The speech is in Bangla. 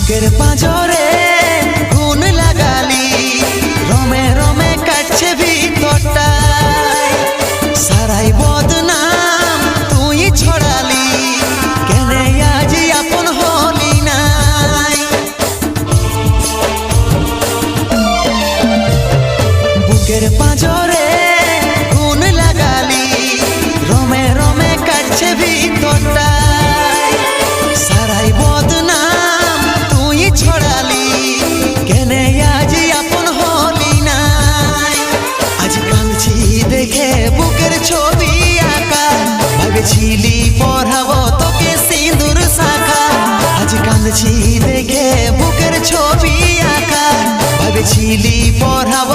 বুকের পাঁজরে গুণ লাগালি, রমে রমে কাটছে ভিতরটা, সারাই বদনাম তুই ছড়ালি, কেনে আজ আপন হলি নাই। বুকের পাঁজরে গুণ লাগালি, রমে রমে কাটছে ভিতরটা, সারাই বদনাম তুই ছড়ালি, কেনে আজ আপন হলি নাই। আজ কাঁদছি দেখে বুকের ছবি আঁকা, ভেবেছিলি পড়াবো তোকে সিঁদুর শাখা। আজ কাঁদছি দেখে বুকের ছবি আঁকা, ভেবেছিলি পড়াবো